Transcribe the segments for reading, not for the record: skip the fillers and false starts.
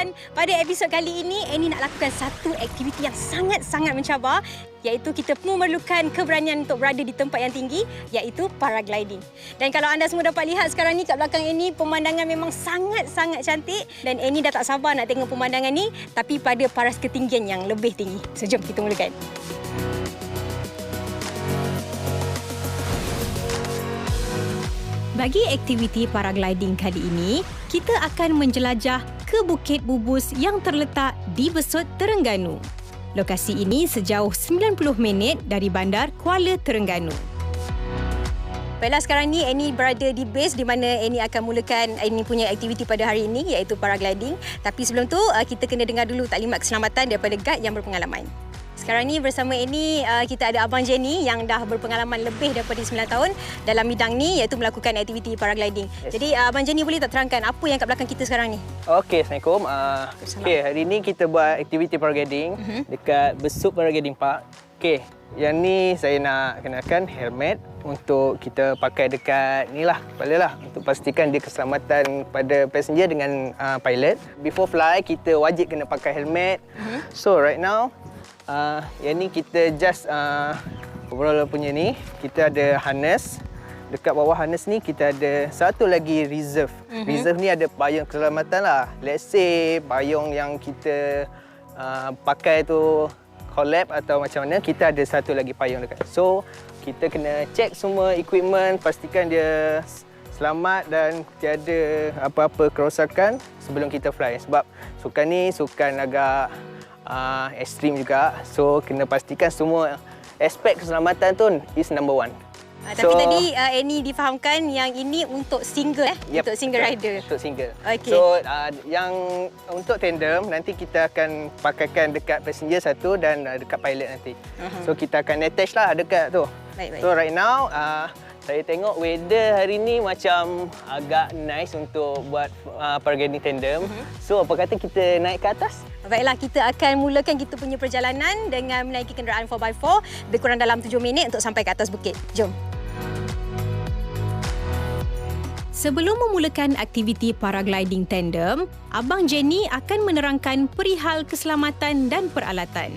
Dan pada episod kali ini, Annie nak lakukan satu aktiviti yang sangat-sangat mencabar, iaitu kita memerlukan keberanian untuk berada di tempat yang tinggi, iaitu paragliding. Dan kalau anda semua dapat lihat sekarang ni kat belakang Annie, pemandangan memang sangat-sangat cantik dan Annie dah tak sabar nak tengok pemandangan ni, tapi pada paras ketinggian yang lebih tinggi. So jom kita mulakan. Bagi aktiviti paragliding kali ini, kita akan menjelajah ke Bukit Bubus yang terletak di Besut, Terengganu. Lokasi ini sejauh 90 minit dari bandar Kuala Terengganu. Baiklah, sekarang ni Annie berada di base di mana Annie akan mulakan Annie punya aktiviti pada hari ini, iaitu paragliding. Tapi sebelum tu, kita kena dengar dulu taklimat keselamatan daripada guide yang berpengalaman. Sekarang ni bersama Annie, kita ada Abang Jenny yang dah berpengalaman lebih daripada 9 tahun dalam bidang ni, iaitu melakukan aktiviti paragliding. Yes. Jadi Abang Jenny boleh tak terangkan apa yang kat belakang kita sekarang ni? Okey, Assalamualaikum. Hari ni kita buat aktiviti paragliding dekat Besut Paragliding Park. Okey, yang ni saya nak kenalkan helmet untuk kita pakai dekat ni lah, kepala lah, untuk pastikan dia keselamatan pada passenger dengan pilot. Before fly, kita wajib kena pakai helmet. So right now, yang ni kita just overall punya ni, kita ada harness. Dekat bawah harness ni kita ada satu lagi reserve. Reserve ni ada payung keselamatan lah. Let's say payung yang kita pakai tu collapse atau macam mana, kita ada satu lagi payung dekat. So kita kena check semua equipment, pastikan dia selamat dan tiada apa-apa kerosakan sebelum kita fly. Sebab sukan ni sukan agak ekstrim juga. So kena pastikan semua aspek keselamatan tu is number one. Tapi tadi Annie difahamkan yang ini untuk single, Yep, untuk single rider. Untuk single. Okay. So yang untuk tandem nanti kita akan pakaikan dekat passenger satu dan dekat pilot nanti. So kita akan attach lah dekat tu. Baik. So right now saya tengok weather hari ni macam agak nice untuk buat paragliding tandem. So apa kata kita naik ke atas? Baiklah, kita akan mulakan kita punya perjalanan dengan menaiki kenderaan 4x4 lebih kurang dalam 7 minit untuk sampai ke atas bukit. Jom. Sebelum memulakan aktiviti paragliding tandem, Abang Jenny akan menerangkan perihal keselamatan dan peralatan.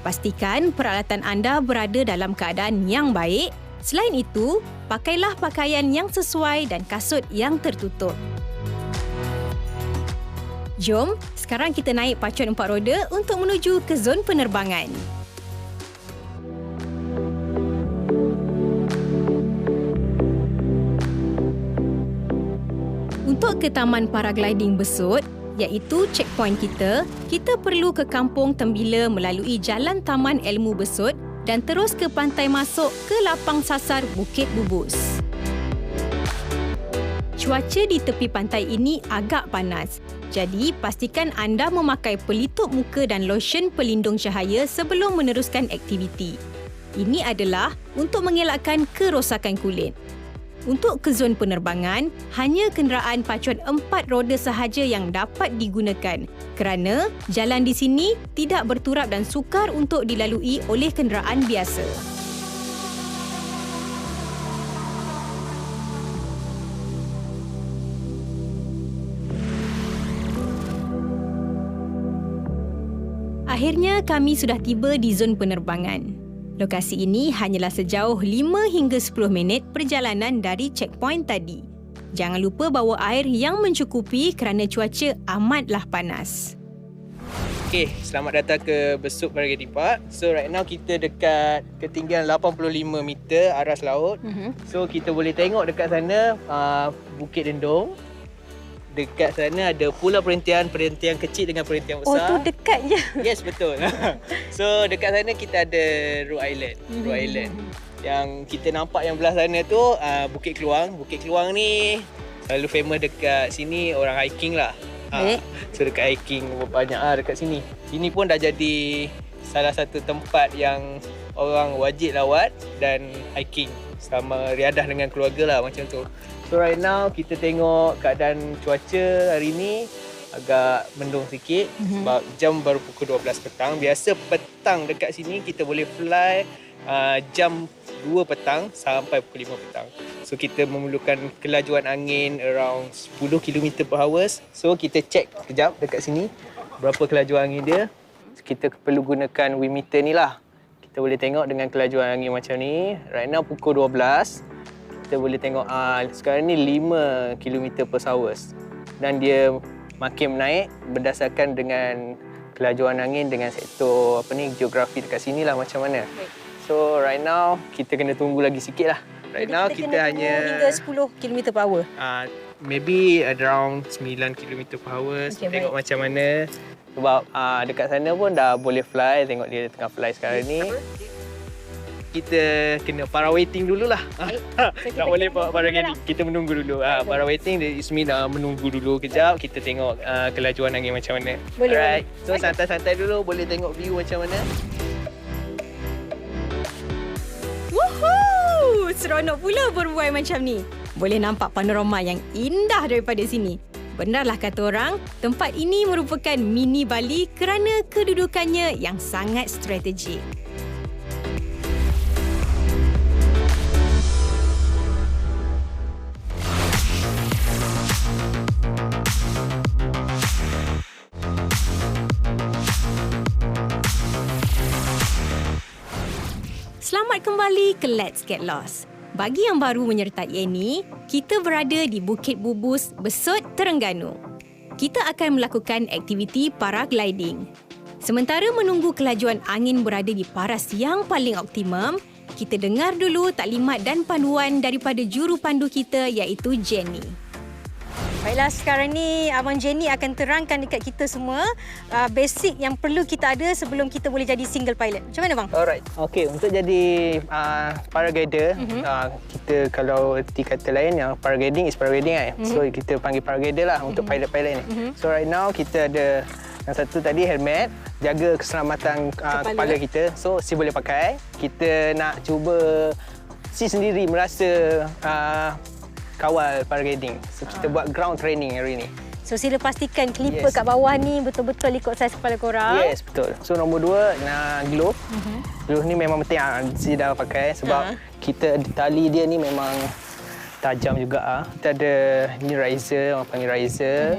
Pastikan peralatan anda berada dalam keadaan yang baik. Selain itu, pakailah pakaian yang sesuai dan kasut yang tertutup. Jom, sekarang kita naik pacuan 4 roda untuk menuju ke zon penerbangan. Untuk ke Taman Paragliding Besut, iaitu checkpoint kita perlu ke Kampung Tembila melalui Jalan Taman Ilmu Besut dan terus ke pantai masuk ke lapang sasar Bukit Bubus. Cuaca di tepi pantai ini agak panas, jadi pastikan anda memakai pelitup muka dan lotion pelindung cahaya sebelum meneruskan aktiviti. Ini adalah untuk mengelakkan kerosakan kulit. Untuk ke zon penerbangan, hanya kenderaan pacuan 4 roda sahaja yang dapat digunakan kerana jalan di sini tidak berturap dan sukar untuk dilalui oleh kenderaan biasa. Akhirnya kami sudah tiba di zon penerbangan. Lokasi ini hanyalah sejauh 5 hingga 10 minit perjalanan dari checkpoint tadi. Jangan lupa bawa air yang mencukupi kerana cuaca amatlah panas. Okey, selamat datang ke Besut Paragliding Park. So right now kita dekat ketinggian 85 meter aras laut. So kita boleh tengok dekat sana Bukit Dendong. Dekat sana ada pulau perhentian kecil dengan perhentian besar. Oh, tu dekat je. Yes, betul. So dekat sana kita ada Rhode Island. Rhode Island. Yang kita nampak yang belah sana tu Bukit Keluang. Bukit Keluang ni selalu famous dekat sini orang hiking lah. So dekat hiking banyak dekat sini. Sini pun dah jadi salah satu tempat yang orang wajib lawat dan hiking sama riadah dengan keluarga lah macam tu. So right now kita tengok keadaan cuaca hari ni agak mendung sikit sebab jam baru pukul 12 petang. Biasa petang dekat sini kita boleh fly jam 2 petang sampai pukul 5 petang. So kita memerlukan kelajuan angin around 10 km/h. So kita check kejap dekat sini berapa kelajuan angin dia. Kita perlu gunakan wind meter ni lah. Kita boleh tengok dengan kelajuan angin macam ni. Right now pukul 12. Kita boleh tengok sekarang ni 5 km/h. Dan dia makin menaik berdasarkan dengan kelajuan angin dengan sektor geografi dekat sini lah macam mana. So right now kita kena tunggu lagi sikit lah. Right now kita hanya hingga 10 km/h. Maybe around 9 km/h. Tengok macam mana. Sebab dekat sana pun dah boleh fly. Tengok dia tengah fly sekarang ni. Kita kena para waiting dululah. Tak boleh para waiting. Kita menunggu dulu. Para waiting Ismi dah menunggu dulu kejap. Kita tengok kelajuan angin macam mana. Boleh. Alright. So santai-santai dulu, boleh tengok view macam mana. Woohoo! Seronok pula berbual macam ni. Boleh nampak panorama yang indah daripada sini. Benarlah kata orang, tempat ini merupakan mini Bali kerana kedudukannya yang sangat strategik. Selamat kembali ke Let's Get Lost. Bagi yang baru menyertai ini, kita berada di Bukit Bubus, Besut, Terengganu. Kita akan melakukan aktiviti paragliding. Sementara menunggu kelajuan angin berada di paras yang paling optimum, kita dengar dulu taklimat dan panduan daripada juru pandu kita iaitu Jenny. Baiklah, sekarang ni Abang Jenny akan terangkan dekat kita semua basic yang perlu kita ada sebelum kita boleh jadi single pilot. Macam mana bang? Alright. Okay, untuk jadi paraglider, kita kalau erti kata lain yang paragliding is paragliding kan. So kita panggil paraglider lah untuk pilot-pilot ni. So right now kita ada yang satu tadi helmet, jaga keselamatan kepala kita. So si boleh pakai. Kita nak cuba si sendiri merasa kawal paragliding. So kita buat ground training hari ni. So sila pastikan clipper kat bawah ni betul-betul ikut saiz kepala korang. Yes, betul. So nombor 2 nak glove. Glove ni memang penting si dah pakai sebab kita tali dia ni memang tajam juga. Kita ada ni riser, orang panggil riser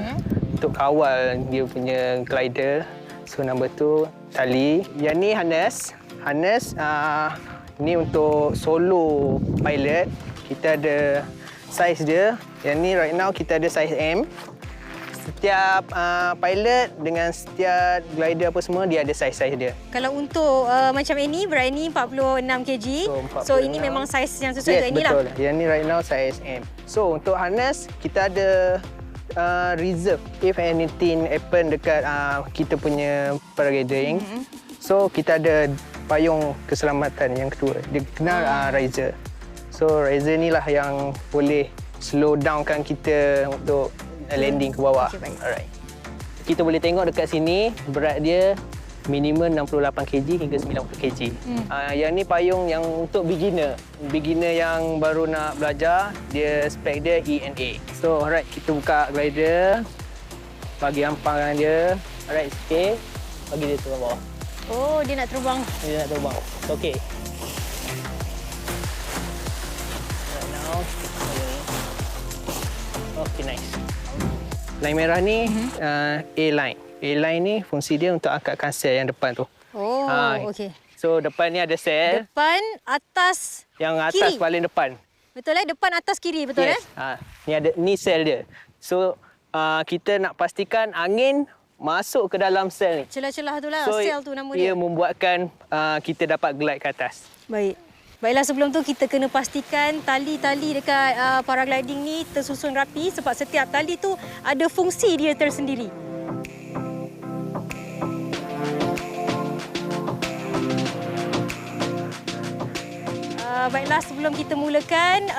untuk kawal dia punya glider. So nombor 2 tali. Yang ni harness. Harness ni untuk solo pilot. Kita ada saiz dia. Yang ni right now kita ada saiz M. Setiap pilot dengan setiap glider apa semua dia ada saiz-saiz dia. Kalau untuk macam ini berat ini 46 kg. So ini memang saiz yang sesuai untuk inilah. Betul. Yang ni right now saiz M. So untuk harness kita ada reserve if anything happen dekat kita punya paragliding. So kita ada payung keselamatan yang kedua. Dia kenal riser. So riser ni lah yang boleh slow downkan kita untuk landing ke bawah. Okay, alright. Kita boleh tengok dekat sini berat dia minimum 68 kg hingga 90 kg. Yang ni payung yang untuk beginner. Beginner yang baru nak belajar, dia spek dia ENA. So alright, kita buka glider. Bagi ampangan dia. Alright, sikit. Bagi dia turun bawah. Oh, dia nak terbang. Dia nak terbang. Okey. Okay, nice. Line merah ni A-line. A-line ni fungsi dia untuk angkatkan sel yang depan tu. Oh, okey. So depan ni ada sel. Depan, atas, yang atas kiri. paling depan. Betul Depan, atas, kiri. Betul yes. Ni sel dia. So kita nak pastikan angin masuk ke dalam sel ni. Celah-celah tu lah, so, sel tu nama dia. Ia membuatkan kita dapat glide ke atas. Baik. Baiklah, sebelum tu kita kena pastikan tali-tali dekat paragliding ni tersusun rapi sebab setiap tali tu ada fungsi dia tersendiri. Baiklah, sebelum kita mulakan,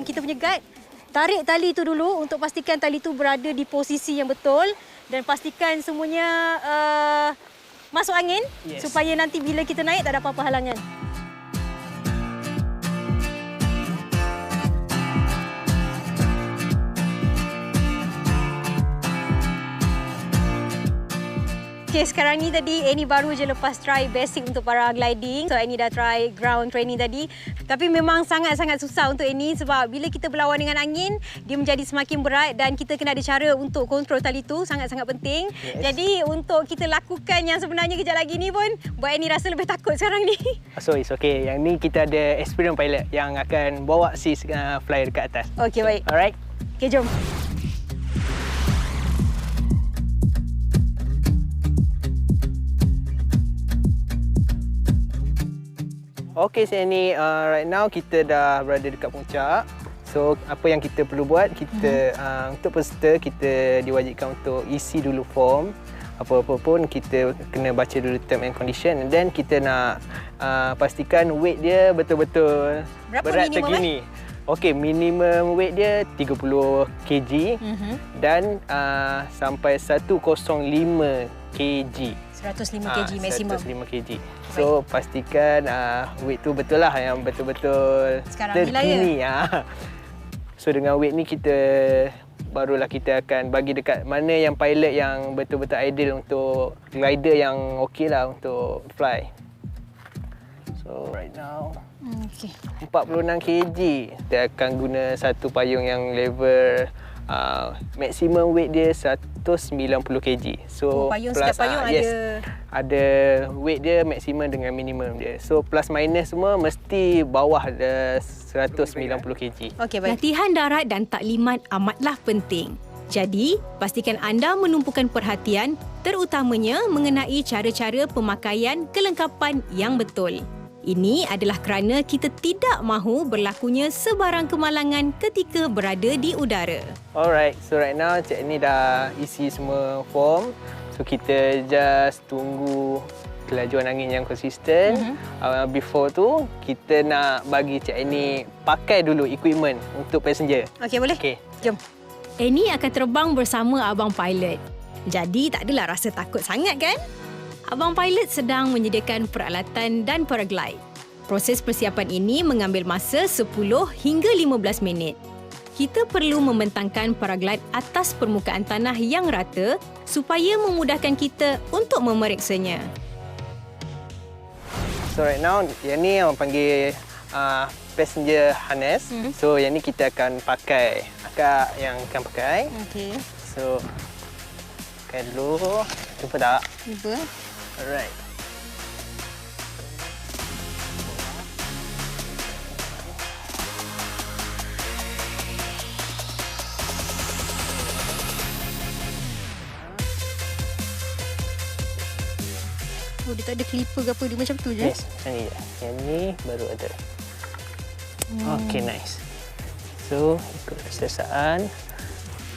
kita punya guide tarik tali tu dulu untuk pastikan tali tu berada di posisi yang betul dan pastikan semuanya masuk angin supaya nanti bila kita naik tak ada apa-apa halangan. Okey, sekarang ni tadi Annie baru je lepas try basic untuk paragliding. So Annie dah try ground training tadi. Tapi memang sangat-sangat susah untuk Annie sebab bila kita berlawan dengan angin, dia menjadi semakin berat dan kita kena ada cara untuk kontrol tali tu, sangat-sangat penting. Yes. Jadi untuk kita lakukan yang sebenarnya kejap lagi ni pun buat Annie rasa lebih takut sekarang ni. So it's okay. Yang ni kita ada experience pilot yang akan bawa si flyer dekat atas. Okey, baik. Alright. Okey, jom. Okey, saya ni right now kita dah berada dekat puncak. So apa yang kita perlu buat, kita untuk peserta kita diwajibkan untuk isi dulu form. Apa-apa pun kita kena baca dulu term and condition, and then kita nak pastikan weight dia betul-betul berat segini. Okey, minimum weight dia 30 kg dan sampai 105 kg. 105 kg maksimum. 105 kg. So pastikan weight tu betul lah, yang betul-betul terkini. So dengan weight ni kita barulah kita akan bagi dekat mana yang pilot yang betul-betul ideal untuk glider yang okey lah untuk fly. So right now 46 kg. Kita akan guna satu payung yang level maximum weight dia 190 kg. So payung, plus, setiap payung ada weight dia maksimum dengan minimum dia. So plus minus semua mesti bawah 190 kg. Okey, baik. Latihan darat dan taklimat amatlah penting. Jadi, pastikan anda menumpukan perhatian terutamanya mengenai cara-cara pemakaian kelengkapan yang betul. Ini adalah kerana kita tidak mahu berlakunya sebarang kemalangan ketika berada di udara. Alright, so right now Cik ni dah isi semua form. So kita just tunggu kelajuan angin yang konsisten. Before tu, kita nak bagi Cik ni pakai dulu equipment untuk passenger. Okey, boleh? Okey. Jom. Annie akan terbang bersama abang pilot. Jadi tak adalah rasa takut sangat kan? Abang pilot sedang menyediakan peralatan dan paraglide. Proses persiapan ini mengambil masa 10 hingga 15 minit. Kita perlu membentangkan paraglide atas permukaan tanah yang rata supaya memudahkan kita untuk memeriksanya. So right now, yang ni orang panggil passenger harness. So yang ni kita akan pakai. Akak yang akan pakai. Okey. So pakai dulu. Jumpa tak? Cuba. Alright. Oh, dia tak ada clipper ke apa, dia macam tu je? Yes, macam ni je. Yang ni baru ada. Okay, nice. So, ikut keselesaan.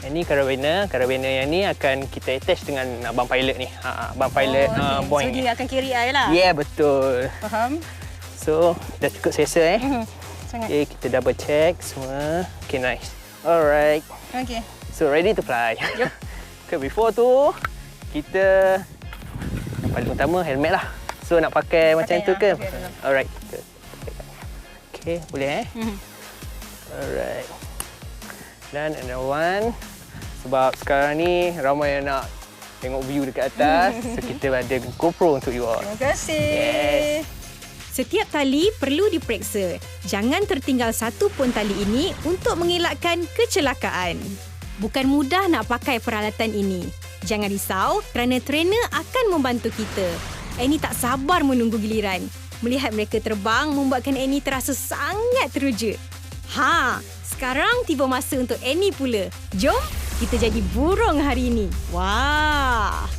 Yang ni carabiner. Carabiner yang ni akan kita attach dengan abang pilot ni. Abang pilot point. So, dia akan carry air lah? Yeah, betul. Faham. So, dah cukup selesa Sangat. Okay, kita double check semua. Okay, nice. Alright. Okey. So, ready to fly. Yep. Okay, before tu, kita yang paling utama helmet lah. So, nak pakai macam tu ke? Alright. Okay, boleh Alright. Dan another one. Sebab sekarang ni ramai yang nak tengok view dekat atas. So, kita ada GoPro untuk you all. Terima kasih. Yes. Setiap tali perlu diperiksa. Jangan tertinggal satu pun tali ini untuk mengelakkan kecelakaan. Bukan mudah nak pakai peralatan ini. Jangan risau kerana trainer akan membantu kita. Annie tak sabar menunggu giliran. Melihat mereka terbang membuatkan Annie terasa sangat teruja. Sekarang tiba masa untuk Annie pula. Jom kita jadi burung hari ini. Wah!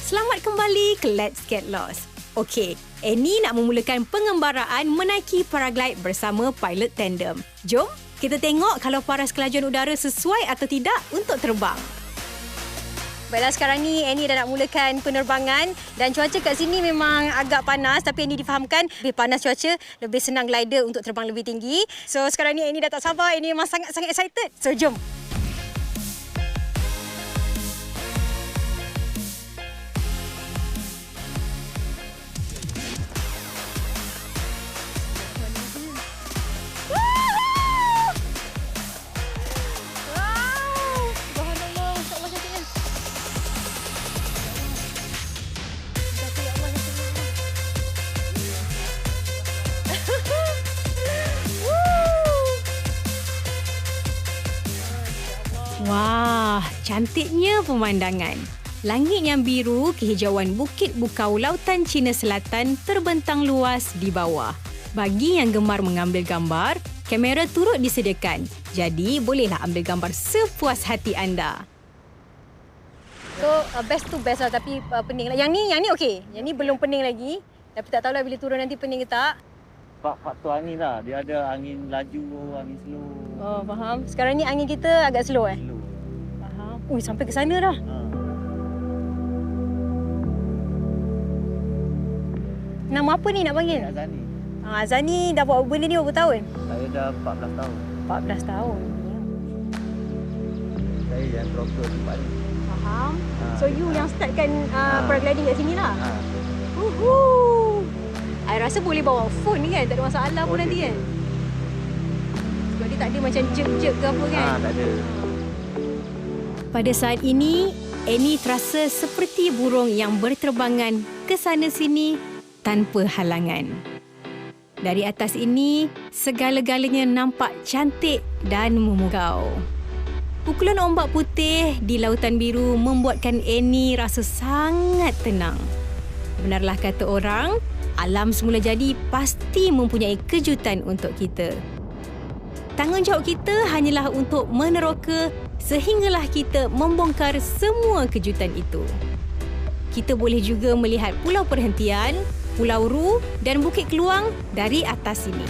Selamat kembali ke Let's Get Lost. Okey, Annie nak memulakan pengembaraan menaiki paraglide bersama pilot tandem. Jom, kita tengok kalau paras kelajuan udara sesuai atau tidak untuk terbang. Baiklah, sekarang ni Annie dah nak mulakan penerbangan dan cuaca kat sini memang agak panas, tapi Annie difahamkan lebih panas cuaca, lebih senang glider untuk terbang lebih tinggi. So sekarang ni Annie dah tak sabar, Annie memang sangat-sangat excited. So jom. cantiknya pemandangan. Langit yang biru, kehijauan Bukit Bukau Lautan Cina Selatan terbentang luas di bawah. Bagi yang gemar mengambil gambar, kamera turut disediakan. Jadi, bolehlah ambil gambar sepuas hati anda. So, best tu best lah tapi pening lah. Yang ni okey. Yang ni belum pening lagi. Tapi tak tahulah bila turun nanti pening ke tak. Faktor angin lah. Dia ada angin laju, angin slow. Oh, faham. Sekarang ni angin kita agak slow Slow. Faham. Ui, sampai ke sana dah. Nama apa ni nak panggil? Azani. Azani dah buat benda ni berapa tahun? Saya dah 14 tahun. 14 tahun. Saya yang broker tempat ni. Faham. So you yang startkan paragliding kat sini lah? Uhu. I rasa boleh bawa phone ni kan? Tak ada masalah pun nanti kan? Sebab dia tak ada macam jerk-jerk ke apa kan? Tak ada. Pada saat ini, Annie terasa seperti burung yang berterbangan ke sana sini tanpa halangan. Dari atas ini, segala-galanya nampak cantik dan memukau. Pukulan ombak putih di lautan biru membuatkan Annie rasa sangat tenang. Benarlah kata orang, alam semula jadi pasti mempunyai kejutan untuk kita. Tanggungjawab kita hanyalah untuk meneroka sehinggalah kita membongkar semua kejutan itu. Kita boleh juga melihat pulau perhentian, Pulau Ru dan Bukit Keluang dari atas sini.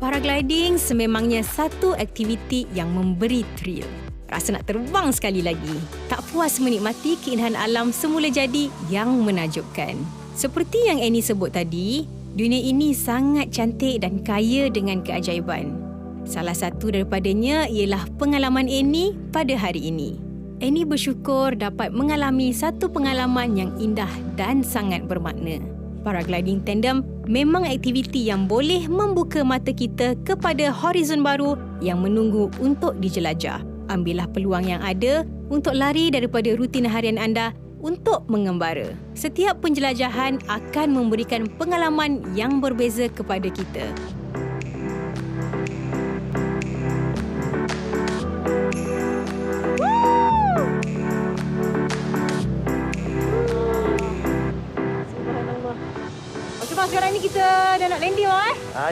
Paragliding sememangnya satu aktiviti yang memberi thrill. Rasa nak terbang sekali lagi. Tak puas menikmati keindahan alam semula jadi yang menakjubkan. Seperti yang Annie sebut tadi, dunia ini sangat cantik dan kaya dengan keajaiban. Salah satu daripadanya ialah pengalaman Annie pada hari ini. Annie bersyukur dapat mengalami satu pengalaman yang indah dan sangat bermakna. Paragliding tandem memang aktiviti yang boleh membuka mata kita kepada horizon baru yang menunggu untuk dijelajah. Ambillah peluang yang ada untuk lari daripada rutin harian anda untuk mengembara. Setiap penjelajahan akan memberikan pengalaman yang berbeza kepada kita. Sekarang ni kita dah nak landing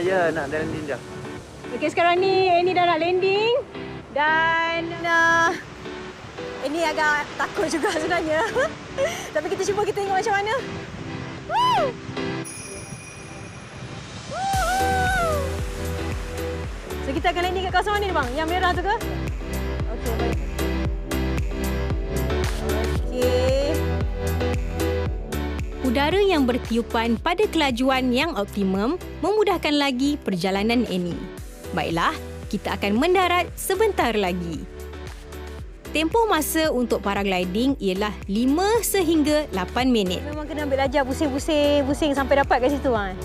Ya, nak landing dah. Okey, sekarang ni Annie dah nak landing dan ini agak takut juga sebenarnya. Tapi kita cuba kita tengok macam mana. Woo! So kita akan landing kat kawasan mana ni bang? Yang merah tu ke? Okey, baik. Okey. Udara yang bertiupan pada kelajuan yang optimum memudahkan lagi perjalanan Annie. Baiklah, kita akan mendarat sebentar lagi. Tempoh masa untuk paragliding ialah 5 sehingga 8 minit. Memang kena ambil ajar pusing sampai dapat kat situ kan?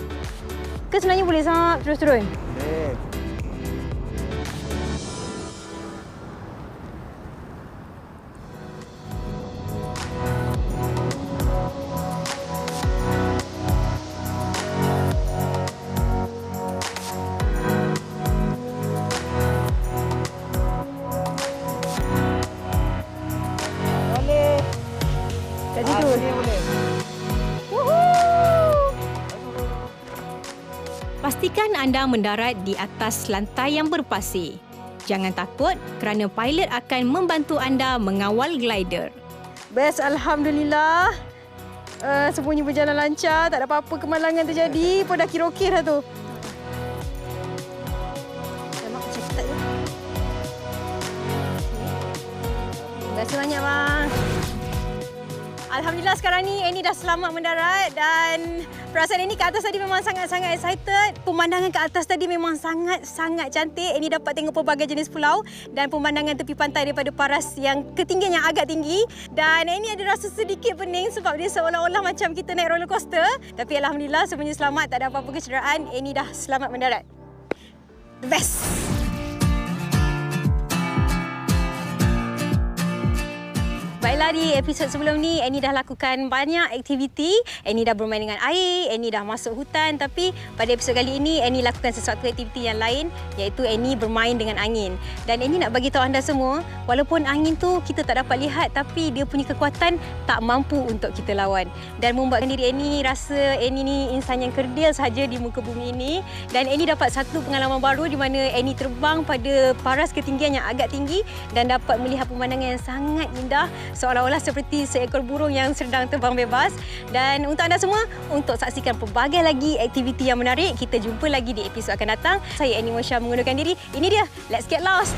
Ke sebenarnya boleh sap terus turun? Boleh. Pastikan anda mendarat di atas lantai yang berpasir. Jangan takut kerana pilot akan membantu anda mengawal glider. Best, Alhamdulillah. Semuanya berjalan lancar, tak ada apa-apa kemalangan terjadi. Pun dah kira okey dah tu. Memang macam ketat je. Terima kasih banyak bang. Alhamdulillah sekarang ni Annie dah selamat mendarat dan perasaan Annie kat atas tadi memang sangat-sangat excited. Pemandangan kat atas tadi memang sangat-sangat cantik. Annie dapat tengok pelbagai jenis pulau dan pemandangan tepi pantai daripada paras yang ketinggian yang agak tinggi. Dan Annie ada rasa sedikit pening sebab dia seolah-olah macam kita naik roller coaster. Tapi Alhamdulillah semuanya selamat, tak ada apa-apa kecederaan. Annie dah selamat mendarat. The best! Baiklah, di episod sebelum ni Annie dah lakukan banyak aktiviti. Annie dah bermain dengan air, Annie dah masuk hutan. Tapi pada episod kali ini Annie lakukan sesuatu aktiviti yang lain, iaitu Annie bermain dengan angin. Dan Annie nak bagi tahu anda semua, walaupun angin tu kita tak dapat lihat, tapi dia punya kekuatan tak mampu untuk kita lawan. Dan membuatkan diri Annie rasa Annie ni insan yang kerdil sahaja di muka bumi ini. Dan Annie dapat satu pengalaman baru di mana Annie terbang pada paras ketinggian yang agak tinggi dan dapat melihat pemandangan yang sangat indah, seolah-olah seperti seekor burung yang sedang terbang bebas. Dan untuk anda semua, untuk saksikan pelbagai lagi aktiviti yang menarik, kita jumpa lagi di episod akan datang. Saya Annie Mosha mengundurkan diri. Ini dia, Let's Get Lost!